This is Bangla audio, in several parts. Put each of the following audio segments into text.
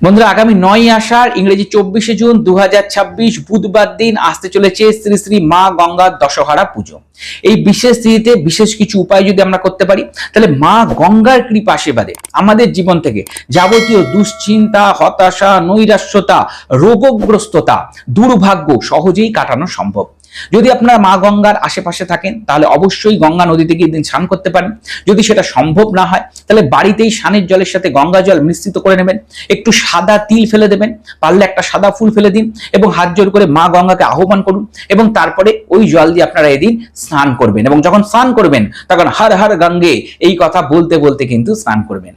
বন্ধুরা, আগামী 9ই আষাঢ় ইংরেজি 24শে জুন 2026 বুধবার দিন আসতে চলেছে শ্রী শ্রী মা গঙ্গার দশহরা পুজো। এই বিশেষ তিথিতে বিশেষ কিছু উপায় যদি আমরা করতে পারি, তাহলে মা গঙ্গার কৃপা আশীর্বাদে আমাদের জীবন থেকে যাবতীয় দুশ্চিন্তা, হতাশা, নৈরাশ্যতা, রোগগ্রস্ততা, দুর্ভাগ্য সহজেই কাটানো সম্ভব। যদি আপনারা মা গঙ্গার আশেপাশে থাকেন তাহলে অবশ্যই গঙ্গা নদীতে গিয়ে দিন স্নান করতে পারেন। যদি সেটা সম্ভব না হয় তাহলে বাড়িতেই স্নানের জলের সাথে গঙ্গা জল মিশ্রিত করে নেবেন, একটু সাদা তিল ফেলে দেবেন, পারলে একটা সাদা ফুল ফেলে দিন এবং হাত জোড় করে মা গঙ্গাকে আহ্বান করুন এবং তারপরে ওই জল দিয়ে আপনারা এদিন স্নান করবেন এবং যখন স্নান করবেন তখন হর হর গঙ্গে এই কথা বলতে বলতে কিন্তু স্নান করবেন।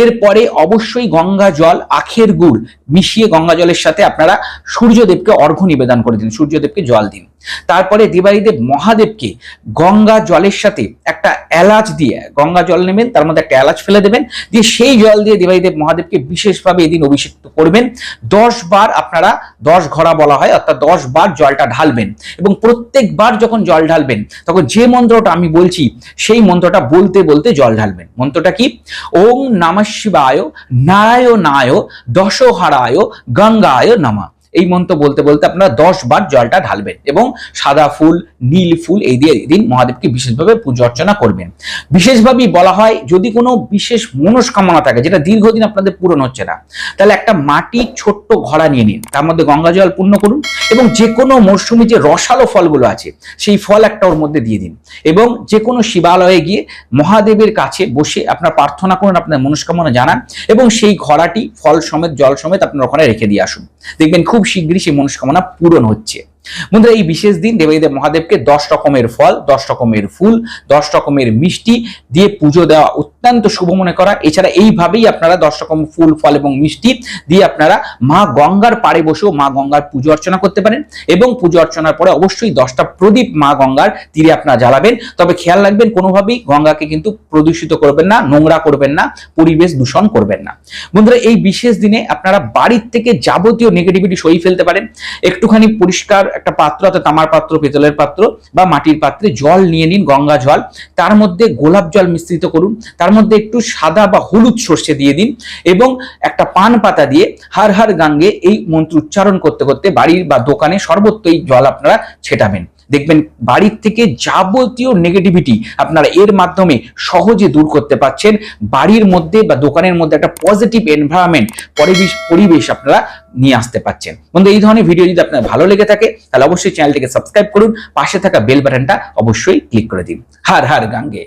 এরপরে অবশ্যই গঙ্গা জল আখের গুড় মিশিয়ে গঙ্গা জলের সাথে আপনারা সূর্যদেবকে অর্ঘ্য নিবেদন করে দিন, সূর্যদেবকে জল দিন। তারপরে দেবাদিদেব মহাদেবকে গঙ্গা জলের সাথে একটা এলাচ দিয়ে গঙ্গা জল নেবেন, তার মধ্যে একটা এলাচ ফেলে দেবেন, দিয়ে সেই জল দিয়ে দেবাদিদেব মহাদেবকে বিশেষভাবে এদিন অভিষেক করবেন। 10 বার আপনারা 10 ঘড়া বলা হয়, অর্থাৎ 10 বার জলটা ঢালবেন এবং প্রত্যেকবার যখন জল ঢালবেন তখন যে মন্ত্রটা আমি বলছি সেই মন্ত্রটা বলতে বলতে জল ঢালবেন। মন্ত্রটা কি? ওম নমঃ শিবায় নারায়ণায় দশহরায় গঙ্গায় নমঃ। এই মন্ত্র বলতে বলতে আপনারা 10 বার জলটা ঢালবেন এবং সাদা ফুল, নীল ফুল এই দিয়ে এদিন মহাদেবকে বিশেষভাবে পূজা অর্চনা করবেন। বিশেষভাবেই বলা হয় যদি কোনো বিশেষ মনস্কামনা থাকে যেটা দীর্ঘদিন আপনাদের পূরণ হচ্ছে না, তাহলে একটা মাটির ছোট্ট ঘড়া নিয়ে নিন, তার মধ্যে গঙ্গা জল পূর্ণ করুন এবং যে কোনো মরশুমে যে রসালো ফলগুলো আছে সেই ফল একটা ওর মধ্যে দিয়ে দিন এবং যে কোনো শিবালয়ে গিয়ে মহাদেবের কাছে বসে আপনারা প্রার্থনা করুন, আপনার মনস্কামনা জানান এবং সেই ঘড়াটি ফল সমেত জল সমেত আপনারা ওখানে রেখে দিয়ে আসুন। দেখবেন খুব শীঘ্রই সেই মনস্কামনা পূরণ হচ্ছে। বন্ধুরা, এই বিশেষ দিন দেবাদিদেব মহাদেবকে 10 রকমের ফল, 10 রকমের ফুল, 10 রকমের মিষ্টি দিয়ে পুজো দেওয়া অত্যন্ত শুভ মনে করা। এছাড়া এইভাবেই আপনারা 10 রকম ফুল, ফল এবং মিষ্টি দিয়ে আপনারা মা গঙ্গার পাড়ে বসেও মা গঙ্গার পুজো অর্চনা করতে পারেন এবং পুজো অর্চনার পরে অবশ্যই 10টা প্রদীপ মা গঙ্গার তীরে আপনারা জ্বালাবেন। তবে খেয়াল রাখবেন কোনোভাবেই গঙ্গাকে কিন্তু প্রদূষিত করবেন না, নোংরা করবেন না, পরিবেশ দূষণ করবেন না। বন্ধুরা, এই বিশেষ দিনে আপনারা বাড়ির থেকে যাবতীয় নেগেটিভিটি সরিয়ে ফেলতে পারেন। একটুখানি পরিষ্কার একটা পাত্র, অর্থাৎ তামার পাত্র, পেতলের পাত্র বা মাটির পাত্রে জল নিয়ে নিন, গঙ্গা জল, তার মধ্যে গোলাপ জল মিশ্রিত করুন, তার মধ্যে একটু সাদা বা হলুদ সর্ষে দিয়ে দিন এবং একটা পান পাতা দিয়ে হর হর গঙ্গে এই মন্ত্র উচ্চারণ করতে করতে বাড়ির বা দোকানে সর্বত্র এই জল আপনারা ছেটাবেন। দেখবেন বাড়ির থেকে যাবতীয় নেগেটিভিটি আপনারা এর মাধ্যমে সহজে দূর করতে পারছেন। বাড়ির মধ্যে বা দোকানের মধ্যে একটা পজিটিভ এনভায়রনমেন্ট, পরিবেশ আপনারা নিয়ে আসতে পারছেন। বন্ধু, এই ধরনের ভিডিও যদি আপনার ভালো লেগে থাকে তাহলে অবশ্যই চ্যানেলটিকে সাবস্ক্রাইব করুন, পাশে থাকা বেল বাটনটা অবশ্যই ক্লিক করে দিন। হর হর গঙ্গে।